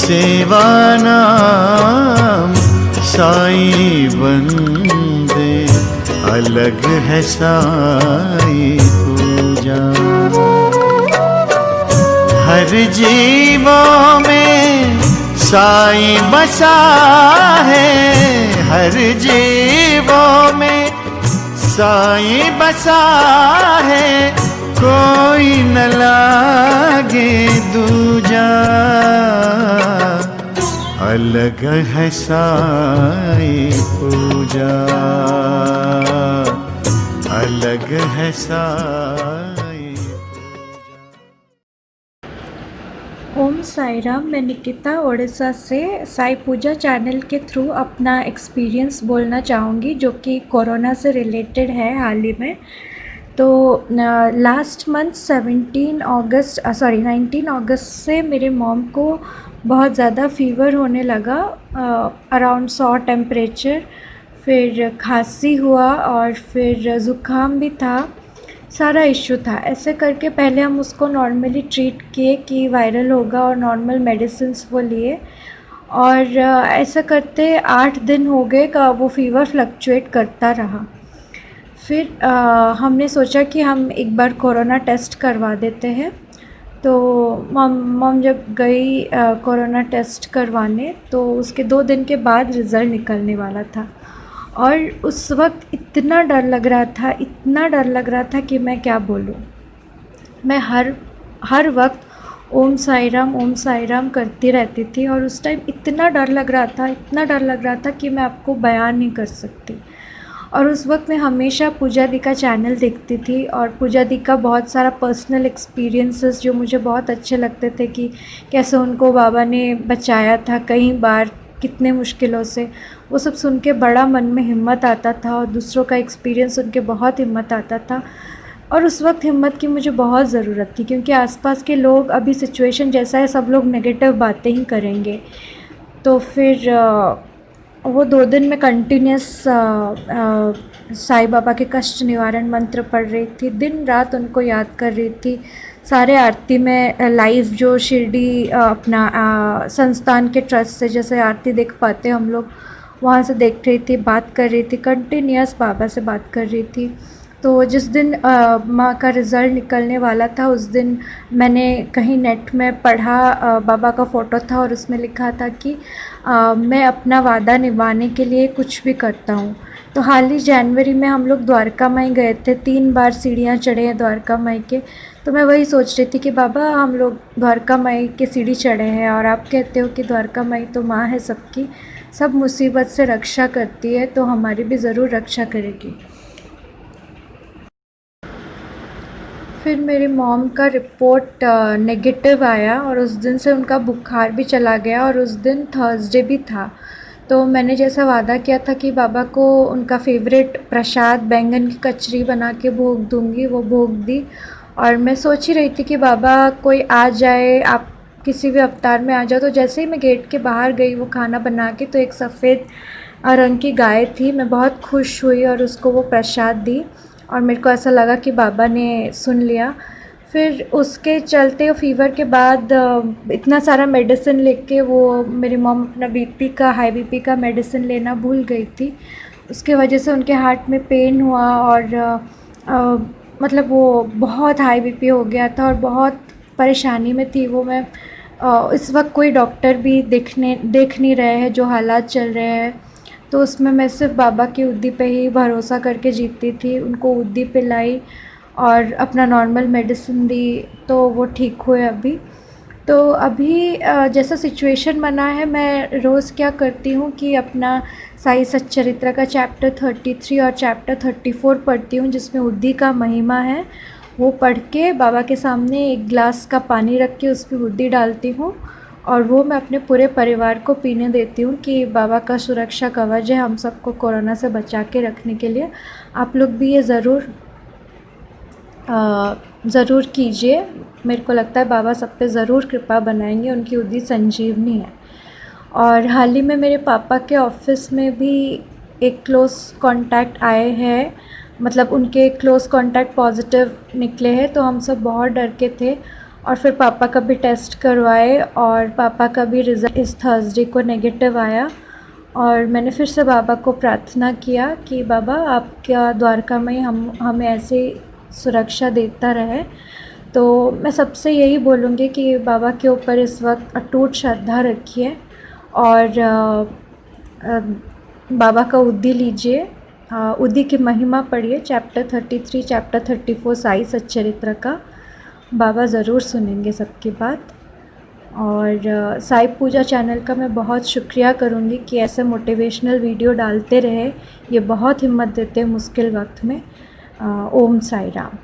सेवा नाम साई बंदे, अलग है साई पूजा। हर जीवों में साई बसा है, हर जीवों में साई बसा है, कोई न लागे दूजा। अलग है साई पूजा, अलग है साई पूजा। ओम साई राम। मैं निकिता उड़ीसा से साई पूजा चैनल के थ्रू अपना एक्सपीरियंस बोलना चाहूँगी, जो कि कोरोना से रिलेटेड है हाल ही में। तो लास्ट मंथ 19 अगस्त से मेरे मॉम को बहुत ज़्यादा फ़ीवर होने लगा, अराउंड 100 टेम्परेचर, फिर खांसी हुआ और फिर ज़ुकाम भी था, सारा इश्यू था। ऐसे करके पहले हम उसको नॉर्मली ट्रीट किए कि वायरल होगा और नॉर्मल मेडिसिन्स वो लिए, और ऐसा करते 8 दिन हो गए का वो फ़ीवर फ्लक्चुएट करता रहा। फिर हमने सोचा कि हम एक बार कोरोना टेस्ट करवा देते हैं। तो मम जब गई कोरोना टेस्ट करवाने, तो उसके 2 दिन के बाद रिज़ल्ट निकलने वाला था, और उस वक्त इतना डर लग रहा था, इतना डर लग रहा था कि मैं क्या बोलूँ। मैं हर वक्त ओम साई राम करती रहती थी, और उस टाइम इतना डर लग रहा था, इतना डर लग रहा था कि मैं आपको बयान नहीं कर सकती। और उस वक्त मैं हमेशा पूजा दी का चैनल देखती थी, और पूजा दी का बहुत सारा पर्सनल एक्सपीरियंसेस जो मुझे बहुत अच्छे लगते थे, कि कैसे उनको बाबा ने बचाया था कई बार, कितने मुश्किलों से, वो सब सुन के बड़ा मन में हिम्मत आता था, और दूसरों का एक्सपीरियंस सुन के बहुत हिम्मत आता था। और उस वक्त हिम्मत की मुझे बहुत ज़रूरत थी, क्योंकि आसपास के लोग, अभी सिचुएशन जैसा है, सब लोग नेगेटिव बातें ही करेंगे। तो फिर वो 2 दिन में कंटिन्यूस साईं बाबा के कष्ट निवारण मंत्र पढ़ रही थी, दिन रात उनको याद कर रही थी। सारे आरती में लाइव जो शिरडी अपना संस्थान के ट्रस्ट से जैसे आरती देख पाते हम लोग, वहाँ से देख रही थी, बात कर रही थी, कंटिन्यूस बाबा से बात कर रही थी। तो जिस दिन माँ का रिज़ल्ट निकलने वाला था, उस दिन मैंने कहीं नेट में पढ़ा, बाबा का फ़ोटो था और उसमें लिखा था कि मैं अपना वादा निभाने के लिए कुछ भी करता हूँ। तो हाल ही जनवरी में हम लोग द्वारका माई गए थे, 3 बार सीढ़ियाँ चढ़े हैं द्वारका माई के। तो मैं वही सोच रही थी कि बाबा, हम लोग द्वारका माई के सीढ़ी चढ़े हैं, और आप कहते हो कि द्वारका माई तो माँ है सबकी, सब मुसीबत से रक्षा करती है, तो हमारी भी ज़रूर रक्षा करेगी। फिर मेरी मॉम का रिपोर्ट नेगेटिव आया, और उस दिन से उनका बुखार भी चला गया, और उस दिन थर्सडे भी था। तो मैंने जैसा वादा किया था कि बाबा को उनका फेवरेट प्रसाद बैंगन की कचरी बना के भोग दूंगी, वो भोग दी। और मैं सोच ही रही थी कि बाबा कोई आ जाए, आप किसी भी अवतार में आ जाओ। तो जैसे ही मैं गेट के बाहर गई वो खाना बना के, तो एक सफ़ेद रंग की गाय थी, मैं बहुत खुश हुई और उसको वो प्रसाद दी, और मेरे को ऐसा लगा कि बाबा ने सुन लिया। फिर उसके चलते फ़ीवर के बाद इतना सारा मेडिसिन लेके वो मेरी मॉम अपना बीपी का, हाई बीपी का मेडिसिन लेना भूल गई थी। उसके वजह से उनके हार्ट में पेन हुआ, और मतलब वो बहुत हाई बीपी हो गया था, और बहुत परेशानी में थी वो। मैं इस वक्त कोई डॉक्टर भी देख नहीं रहे हैं जो हालात चल रहे हैं। तो उसमें मैं सिर्फ बाबा की उद्दी पे ही भरोसा करके जीती थी। उनको उद्दी पिलाई और अपना नॉर्मल मेडिसिन दी, तो वो ठीक हुए अभी। तो अभी जैसा सिचुएशन बना है, मैं रोज़ क्या करती हूँ कि अपना साई सच्चरित्र का चैप्टर 33 और चैप्टर 34 पढ़ती हूँ, जिसमें उद्दी का महिमा है। वो पढ़ के बाबा के सामने एक गिलास का पानी रख के उस पर उद्दी डालती हूँ, और वो मैं अपने पूरे परिवार को पीने देती हूँ, कि बाबा का सुरक्षा कवच है हम सबको कोरोना से बचा के रखने के लिए। आप लोग भी ये ज़रूर कीजिए। मेरे को लगता है बाबा सब पे ज़रूर कृपा बनाएंगे, उनकी उद्दी संजीवनी है। और हाल ही में मेरे पापा के ऑफिस में भी एक क्लोज़ कॉन्टैक्ट आए हैं, मतलब उनके क्लोज़ कॉन्टैक्ट पॉजिटिव निकले हैं, तो हम सब बहुत डर के थे। और फिर पापा का भी टेस्ट करवाए और पापा का भी रिज़ल्ट इस थर्सडे को नेगेटिव आया। और मैंने फिर से बाबा को प्रार्थना किया कि बाबा आपका द्वारका में हमें ऐसे सुरक्षा देता रहे। तो मैं सबसे यही बोलूँगी कि बाबा के ऊपर इस वक्त अटूट श्रद्धा रखिए और बाबा का उद्दी लीजिए, उद्दी की महिमा पढ़िए, चैप्टर 33 चैप्टर 34 साई सच्चरित्र का। बाबा ज़रूर सुनेंगे सबकी बात। और साई पूजा चैनल का मैं बहुत शुक्रिया करूँगी कि ऐसे मोटिवेशनल वीडियो डालते रहे, ये बहुत हिम्मत देते हैं मुश्किल वक्त में। ओम साई राम।